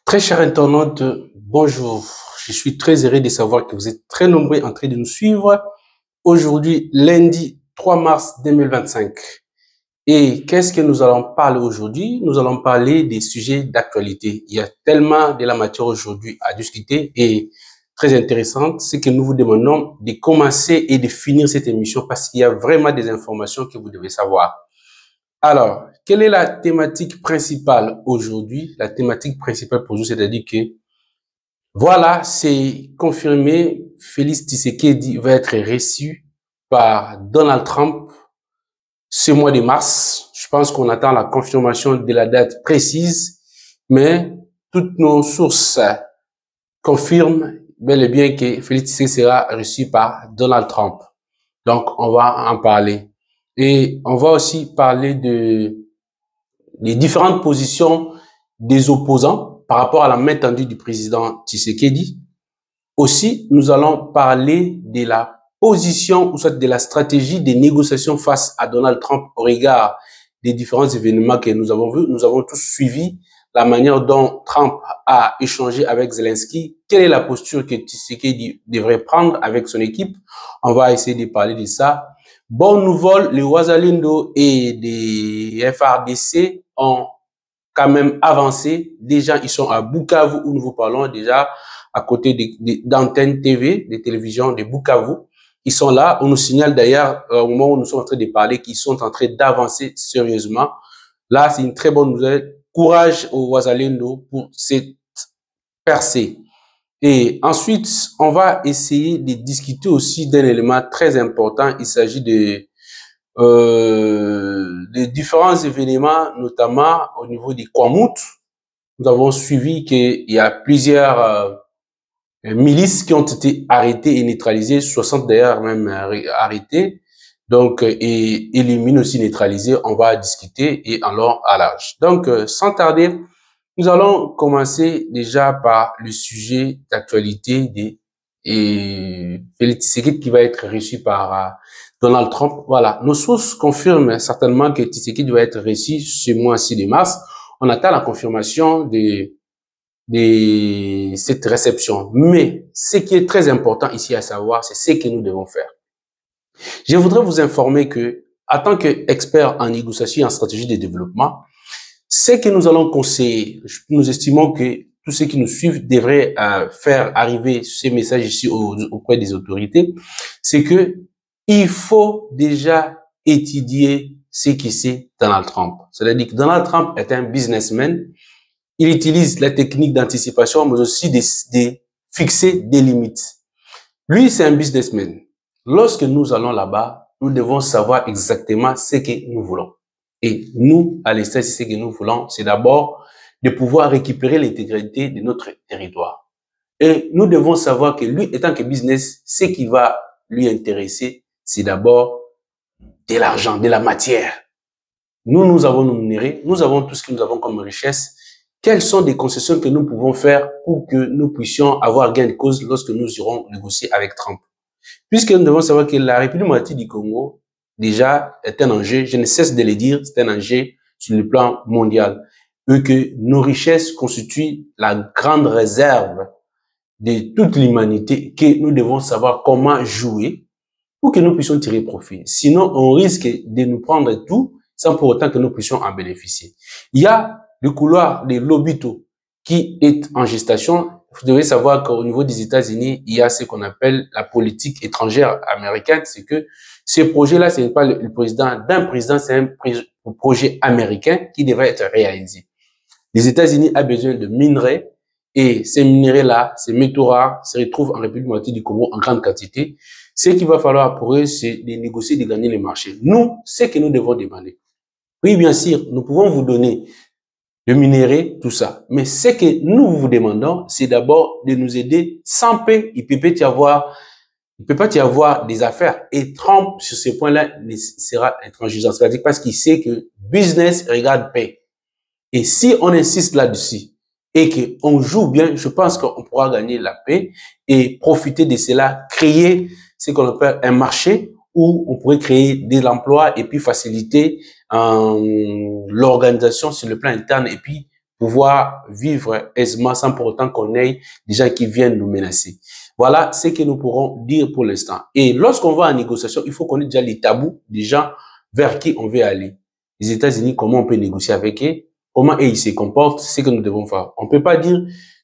Très chers internautes, bonjour. Je suis très heureux de savoir que vous êtes très nombreux en train de nous suivre. Aujourd'hui, lundi 3 mars 2025. Et qu'est-ce que nous allons parler aujourd'hui? Nous allons parler des sujets d'actualité. Il y a tellement de la matière aujourd'hui à discuter et très intéressante. C'est que nous vous demandons de commencer et de finir cette émission parce qu'il y a vraiment des informations que vous devez savoir. Alors, quelle est la thématique principale aujourd'hui? La thématique principale pour nous, c'est-à-dire que, voilà, c'est confirmé, Félix Tshisekedi va être reçu par Donald Trump ce mois de mars. Je pense qu'on attend la confirmation de la date précise, mais toutes nos sources confirment bel et bien que Félix Tshisekedi sera reçu par Donald Trump. Donc, on va en parler. Et on va aussi parler des différentes positions des opposants par rapport à la main tendue du président Tshisekedi. Aussi, nous allons parler de la position ou soit de la stratégie des négociations face à Donald Trump au regard des différents événements que nous avons vus. Nous avons tous suivi la manière dont Trump a échangé avec Zelensky. Quelle est la posture que Tshisekedi devrait prendre avec son équipe? On va essayer de parler de ça. Bonne nouvelle, les Ouazalendo et des FRDC ont quand même avancé. Déjà, ils sont à Bukavu où nous vous parlons déjà à côté d'Antenne TV, des télévisions de Bukavu. Ils sont là. On nous signale d'ailleurs au moment où nous sommes en train de parler qu'ils sont en train d'avancer sérieusement. Là, c'est une très bonne nouvelle. Courage aux Ouazalendo pour cette percée. Et ensuite, on va essayer de discuter aussi d'un élément très important. Il s'agit de différents événements, notamment au niveau des Kwamut. Nous avons suivi qu'il y a plusieurs milices qui ont été arrêtées et neutralisées, 60 d'ailleurs même arrêtées, donc et éliminées aussi neutralisées. On va discuter et alors à l'âge. Donc, sans tarder, nous allons commencer déjà par le sujet d'actualité de Félix Tshisekedi qui va être reçu par Donald Trump. Voilà, nos sources confirment certainement que Tshisekedi va être reçu ce mois-ci de mars. On attend la confirmation de cette réception. Mais ce qui est très important ici à savoir, c'est ce que nous devons faire. Je voudrais vous informer que, en tant qu'expert en négociation et en stratégie de développement, ce que nous allons conseiller, nous estimons que tous ceux qui nous suivent devraient faire arriver ces messages ici auprès des autorités, c'est que il faut déjà étudier ce qui c'est Donald Trump. C'est-à-dire que Donald Trump est un businessman. Il utilise la technique d'anticipation, mais aussi de fixer des limites. Lui, c'est un businessman. Lorsque nous allons là-bas, nous devons savoir exactement ce que nous voulons. Et nous, à l'État, ce que nous voulons, c'est d'abord de pouvoir récupérer l'intégrité de notre territoire. Et nous devons savoir que lui, étant que business, ce qui va lui intéresser, c'est d'abord de l'argent, de la matière. Nous avons nos minéraux, nous avons tout ce que nous avons comme richesse. Quelles sont des concessions que nous pouvons faire pour que nous puissions avoir gain de cause lorsque nous irons négocier avec Trump? Puisque nous devons savoir que la République démocratique du Congo, déjà, est un enjeu, je ne cesse de le dire, c'est un enjeu sur le plan mondial. Et que nos richesses constituent la grande réserve de toute l'humanité, que nous devons savoir comment jouer pour que nous puissions tirer profit. Sinon, on risque de nous prendre tout sans pour autant que nous puissions en bénéficier. Il y a le couloir des Lobito qui est en gestation. Vous devez savoir qu'au niveau des États-Unis, il y a ce qu'on appelle la politique étrangère américaine. C'est que ce projet-là, ce n'est pas le président d'un président, c'est un projet américain qui devrait être réalisé. Les États-Unis ont besoin de minerais et ces minerais-là, ces métaux rares, se retrouvent en République démocratique du Congo en grande quantité. Ce qu'il va falloir pour eux, c'est de négocier, de gagner les marchés. Nous, ce que nous devons demander. Oui, bien sûr, nous pouvons vous donner le minerai, tout ça. Mais ce que nous vous demandons, c'est d'abord de nous aider sans paix. Il peut pas y avoir des affaires. Et Trump, sur ce point-là, sera intransigeant. C'est-à-dire parce qu'il sait que business regarde paix. Et si on insiste là-dessus et qu'on joue bien, je pense qu'on pourra gagner la paix et profiter de cela, créer ce qu'on appelle un marché où on pourrait créer de l'emploi et puis faciliter l'organisation sur le plan interne et puis pouvoir vivre aisément sans pour autant qu'on ait des gens qui viennent nous menacer. Voilà ce que nous pourrons dire pour l'instant. Et lorsqu'on va en négociation, il faut connaître déjà les tabous des gens vers qui on veut aller. Les États-Unis, comment on peut négocier avec eux, comment ils se comportent, c'est ce que nous devons faire. On ne peut pas dire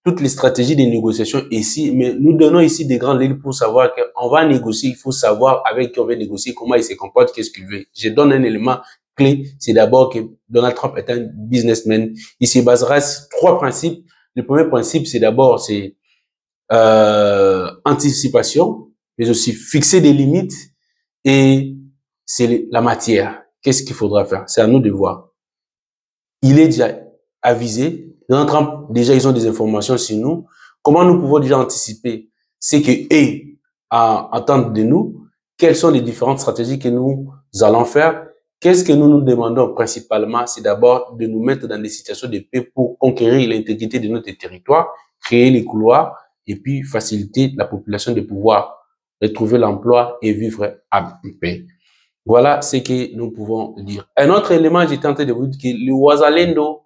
toutes les stratégies de négociation ici, mais nous donnons ici des grandes lignes pour savoir qu'on va négocier, il faut savoir avec qui on veut négocier, comment il se comporte, qu'est-ce qu'il veut. Je donne un élément clé, c'est d'abord que Donald Trump est un businessman. Il se basera sur 3 principes. Le premier principe, c'est d'abord, c'est anticipation, mais aussi fixer des limites, et c'est la matière. Qu'est-ce qu'il faudra faire? C'est à nous de voir. Il est déjà avisé. Donald Trump, déjà, ils ont des informations sur nous. Comment nous pouvons déjà anticiper ce qu'eux attendent de nous? Quelles sont les différentes stratégies que nous allons faire? Qu'est-ce que nous nous demandons principalement? C'est d'abord de nous mettre dans des situations de paix pour conquérir l'intégrité de notre territoire, créer les couloirs et puis faciliter la population de pouvoir retrouver l'emploi et vivre en paix. Voilà ce que nous pouvons dire. Un autre élément, j'étais en train de vous dire que les Wazalendo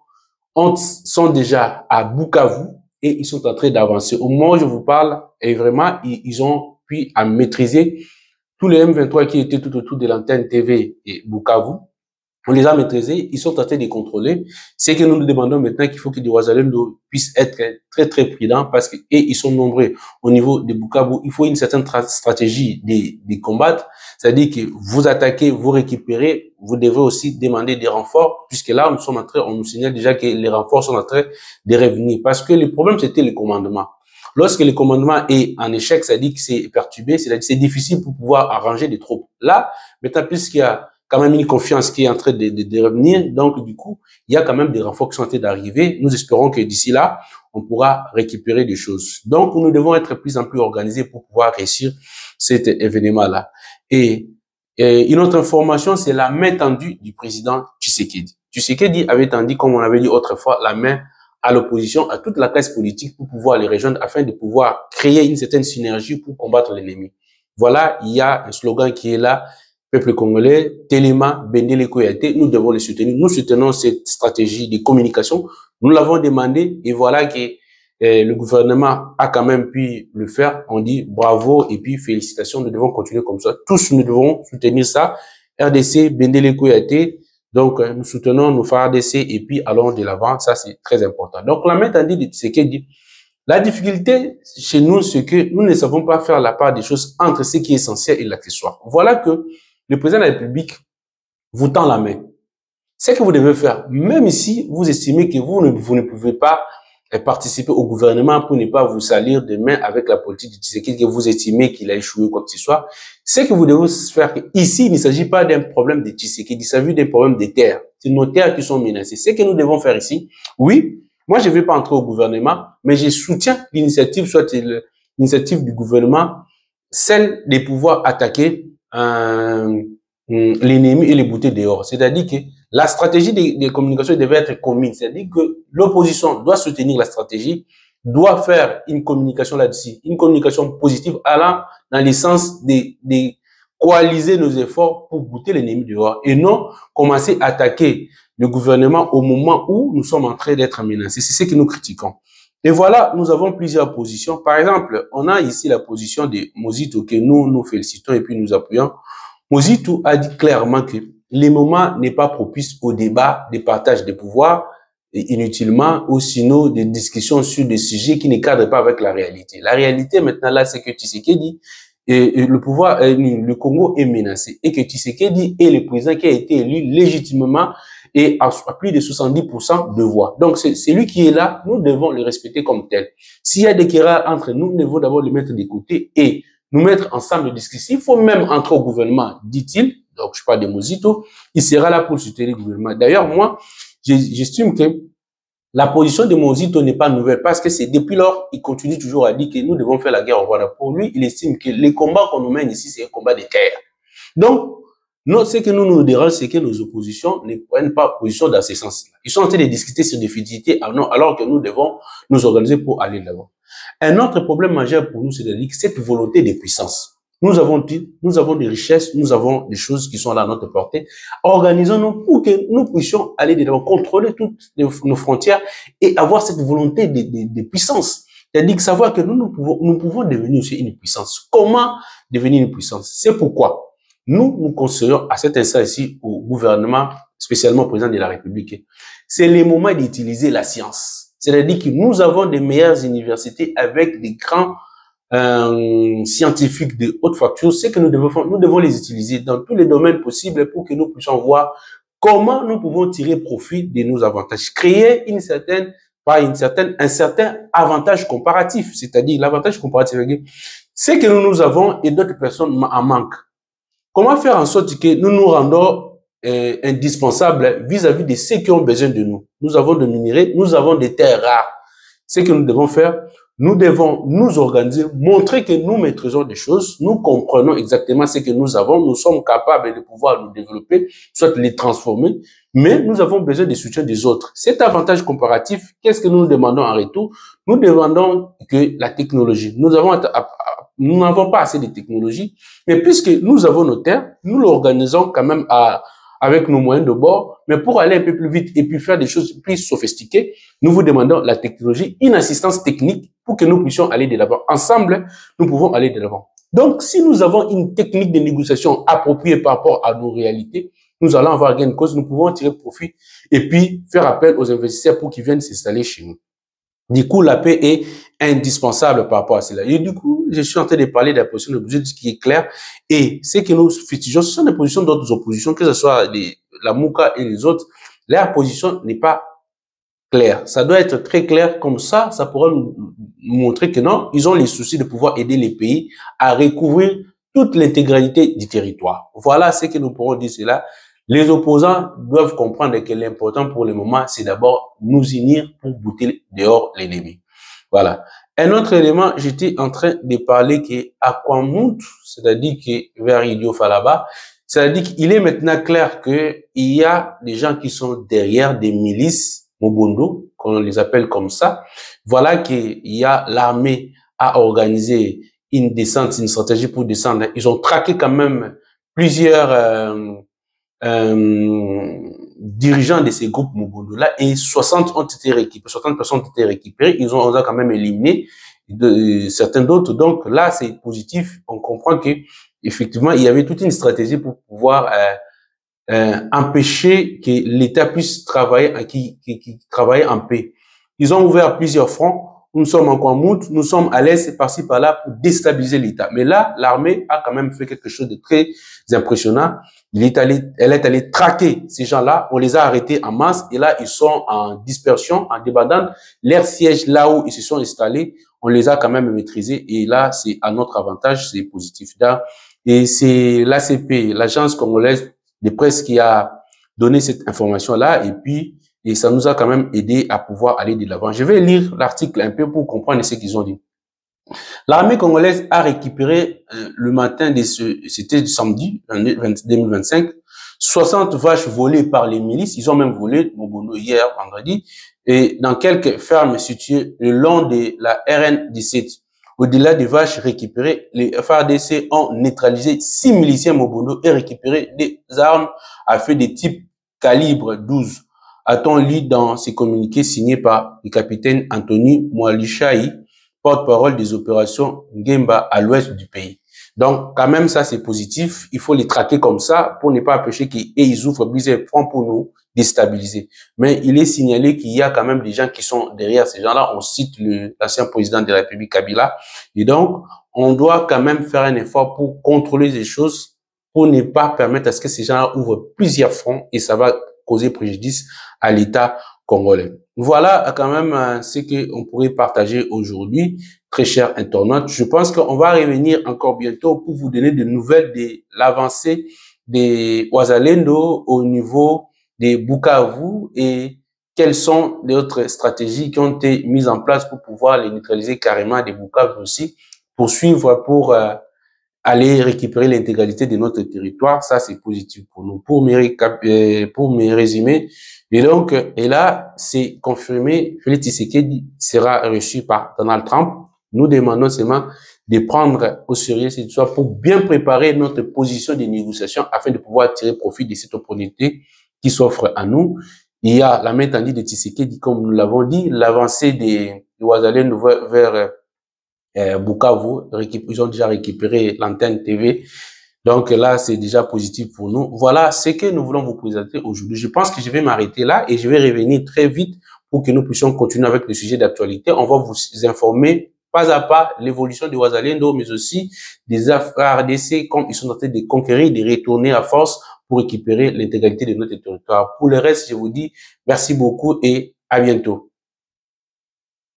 sont déjà à Bukavu et ils sont en train d'avancer. Au moment où je vous parle, et vraiment, ils ont pu à maîtriser tous les M23 qui étaient tout autour de l'antenne TV et Bukavu. On les a maîtrisés, ils sont en train de les contrôler. C'est que nous nous demandons maintenant qu'il faut que les Wazalendo puissent être très, très prudents parce que, et ils sont nombreux au niveau de Bukavu. Il faut une certaine stratégie de combattre. C'est-à-dire que vous attaquez, vous récupérez, vous devez aussi demander des renforts puisque là, nous sommes en train, on nous signale déjà que les renforts sont en train de revenir parce que le problème, c'était le commandement. Lorsque le commandement est en échec, ça dit que c'est perturbé, c'est-à-dire que c'est difficile pour pouvoir arranger des troupes. Là, maintenant, puisqu'il y a quand même une confiance qui est en train de revenir. Donc, du coup, il y a quand même des renforts qui sont en train d'arriver. Nous espérons que d'ici là, on pourra récupérer des choses. Donc, nous devons être plus en plus organisés pour pouvoir réussir cet événement-là. Et une autre information, c'est la main tendue du président Tshisekedi. Tshisekedi avait tendu, comme on avait dit autrefois, la main à l'opposition, à toute la classe politique pour pouvoir les rejoindre afin de pouvoir créer une certaine synergie pour combattre l'ennemi. Voilà, il y a un slogan qui est là. Peuple congolais, Téléma, Bendele Koyate, nous devons les soutenir. Nous soutenons cette stratégie de communication. Nous l'avons demandé et voilà que le gouvernement a quand même pu le faire. On dit bravo et puis félicitations. Nous devons continuer comme ça. Tous, nous devons soutenir ça. RDC, Bendele Koyate. Donc, nous soutenons nos FARDC et puis allons de l'avant. Ça, c'est très important. Donc, la main tendue de Tshisekedi. La difficulté chez nous, c'est que nous ne savons pas faire la part des choses entre ce qui est essentiel et l'accessoire. Voilà que le président de la République vous tend la main. Ce que vous devez faire, même si vous estimez que vous ne pouvez pas participer au gouvernement pour ne pas vous salir de main avec la politique de Tshisekedi, que vous estimez qu'il a échoué ou quoi que ce soit, ce que vous devez faire, ici, il ne s'agit pas d'un problème de Tshisekedi, il s'agit d'un problème des terres. C'est nos terres qui sont menacées. Ce que nous devons faire ici, oui, moi je ne vais pas entrer au gouvernement, mais je soutiens l'initiative, soit l'initiative du gouvernement, celle de pouvoir attaquer l'ennemi et les bouter dehors. C'est-à-dire que la stratégie des communications devait être commune. C'est-à-dire que l'opposition doit soutenir la stratégie, doit faire une communication là-dessus, une communication positive allant dans le sens de coaliser nos efforts pour bouter l'ennemi dehors et non commencer à attaquer le gouvernement au moment où nous sommes en train d'être menacés. C'est ce que nous critiquons. Et voilà, nous avons plusieurs positions. Par exemple, on a ici la position de Mozito que nous félicitons et puis nous appuyons. Mozito a dit clairement que le moment n'est pas propice au débat de partage de pouvoir inutilement ou sinon des discussions sur des sujets qui ne cadrent pas avec la réalité. La réalité maintenant là, c'est que Tshisekedi et le pouvoir, le Congo est menacé et que Tshisekedi est le président qui a été élu légitimement et à plus de 70% de voix. Donc, c'est lui qui est là, nous devons le respecter comme tel. S'il y a des querelles entre nous, nous devons d'abord le mettre de côté et nous mettre ensemble de discussion. Il faut même entrer au gouvernement, dit-il. Donc, je parle de Mozito. Il sera là pour soutenir le gouvernement. D'ailleurs, moi, j'estime que la position de Mozito n'est pas nouvelle parce que c'est depuis lors, il continue toujours à dire que nous devons faire la guerre au Rwanda. Pour lui, il estime que les combats qu'on nous mène ici, c'est un combat de terre. Donc, non, ce que nous dérange, c'est que nos oppositions ne prennent pas position dans ce sens-là. Ils sont en train de discuter sur des futilités alors que nous devons nous organiser pour aller de l'avant. Un autre problème majeur pour nous, c'est de dire que cette volonté de puissance. nous avons tout, nous avons des richesses, nous avons des choses qui sont là à notre portée. Organisons-nous pour que nous puissions aller de l'avant, contrôler toutes nos frontières et avoir cette volonté de puissance. C'est-à-dire que savoir que nous pouvons devenir aussi une puissance. Comment devenir une puissance? C'est pourquoi nous conseillons à cet instant ici au gouvernement, spécialement au président de la République, c'est le moment d'utiliser la science. C'est-à-dire que nous avons des meilleures universités avec des grands scientifiques de haute facture. C'est que nous devons les utiliser dans tous les domaines possibles pour que nous puissions voir comment nous pouvons tirer profit de nos avantages. Créer un certain avantage comparatif. C'est-à-dire, l'avantage comparatif, c'est que nous avons et d'autres personnes en manquent. Comment faire en sorte que nous nous rendons indispensables vis-à-vis de ceux qui ont besoin de nous? Nous avons des minéraux, nous avons des terres rares. Ce que nous devons faire, nous devons nous organiser, montrer que nous maîtrisons des choses, nous comprenons exactement ce que nous avons, nous sommes capables de pouvoir nous développer, soit les transformer, mais nous avons besoin du soutien des autres. Cet avantage comparatif, qu'est-ce que nous demandons en retour? Nous demandons que la technologie, nous n'avons pas assez de technologie, mais puisque nous avons nos terres, nous l'organisons quand même avec nos moyens de bord, mais pour aller un peu plus vite et puis faire des choses plus sophistiquées, nous vous demandons la technologie, une assistance technique pour que nous puissions aller de l'avant. Ensemble, nous pouvons aller de l'avant. Donc, si nous avons une technique de négociation appropriée par rapport à nos réalités, nous allons avoir gain de cause, nous pouvons tirer profit et puis faire appel aux investisseurs pour qu'ils viennent s'installer chez nous. Du coup, la paix est indispensable par rapport à cela. Et du coup, je suis en train de parler de la position de l'opposition qui est claire. Et ce que nous fustigeons, ce sont des positions d'autres oppositions, que ce soit la MOUCA et les autres. Leur position n'est pas claire. Ça doit être très clair. Comme ça pourra nous montrer que non, ils ont les soucis de pouvoir aider les pays à recouvrir toute l'intégralité du territoire. Voilà ce que nous pourrons dire cela. Les opposants doivent comprendre que l'important pour le moment, c'est d'abord nous unir pour bouter dehors l'ennemi. Voilà. Un autre élément, j'étais en train de parler qu'à Kwamount, c'est-à-dire que vers Idio Falaba, c'est-à-dire qu'il est maintenant clair qu'il y a des gens qui sont derrière des milices Mobondo, qu'on les appelle comme ça. Voilà qu'il y a l'armée à organiser une descente, une stratégie pour descendre. Ils ont traqué quand même plusieurs dirigeants de ces groupes Mobondo-là et 60 ont été récupérés, 60 personnes ont été récupérées, on a quand même éliminé certains d'autres. Donc là, c'est positif. On comprend que effectivement, il y avait toute une stratégie pour pouvoir empêcher que l'État puisse travailler, qui travaille en paix. Ils ont ouvert plusieurs fronts. Nous sommes en Kwamount, nous sommes à l'est, par-ci, par-là, pour déstabiliser l'État. Mais là, l'armée a quand même fait quelque chose de très impressionnant. Elle est allée traquer ces gens-là. On les a arrêtés en masse. Et là, ils sont en dispersion, en débandade. Leur siège, là où ils se sont installés, on les a quand même maîtrisés. Et là, c'est à notre avantage, c'est positif. Et c'est l'ACP, l'Agence congolaise de presse, qui a donné cette information-là. Et ça nous a quand même aidé à pouvoir aller de l'avant. Je vais lire l'article un peu pour comprendre ce qu'ils ont dit. L'armée congolaise a récupéré le matin c'était samedi 2025, 60 vaches volées par les milices. Ils ont même volé Mobondo hier, vendredi, et dans quelques fermes situées le long de la RN17. Au-delà des vaches récupérées, les FARDC ont neutralisé 6 miliciens Mobondo et récupéré des armes à feu de type calibre 12. A-t-on lu dans ces communiqués signés par le capitaine Anthony Mwalishayi, porte-parole des opérations Ngemba à l'ouest du pays. Donc, quand même, ça, c'est positif. Il faut les traquer comme ça pour ne pas empêcher qu'ils ouvrent plusieurs fronts pour nous déstabiliser. Mais il est signalé qu'il y a quand même des gens qui sont derrière ces gens-là. On cite l'ancien président de la République, Kabila. Et donc, on doit quand même faire un effort pour contrôler les choses, pour ne pas permettre à ce que ces gens-là ouvrent plusieurs fronts et ça va causer préjudice à l'État congolais. Voilà quand même ce qu'on pourrait partager aujourd'hui, très chers internautes. Je pense qu'on va revenir encore bientôt pour vous donner de nouvelles de l'avancée des Ouazalendo au niveau des Bukavu et quelles sont les autres stratégies qui ont été mises en place pour pouvoir les neutraliser carrément des Bukavu aussi, poursuivre pour aller récupérer l'intégralité de notre territoire. Ça, c'est positif pour nous. Pour me résumer, et là, c'est confirmé, Félix Tshisekedi sera reçu par Donald Trump. Nous demandons seulement de prendre au sérieux cette histoire pour bien préparer notre position de négociation afin de pouvoir tirer profit de cette opportunité qui s'offre à nous. Il y a la main tendue de Tshisekedi, comme nous l'avons dit, l'avancée des Wazalendo vers Bukavu, ils ont déjà récupéré l'antenne TV. Donc là, c'est déjà positif pour nous. Voilà ce que nous voulons vous présenter aujourd'hui. Je pense que je vais m'arrêter là et je vais revenir très vite pour que nous puissions continuer avec le sujet d'actualité. On va vous informer pas à pas l'évolution de Wazalendo, mais aussi des RDC, comme ils sont en train de conquérir, de retourner à force pour récupérer l'intégralité de notre territoire. Pour le reste, je vous dis merci beaucoup et à bientôt.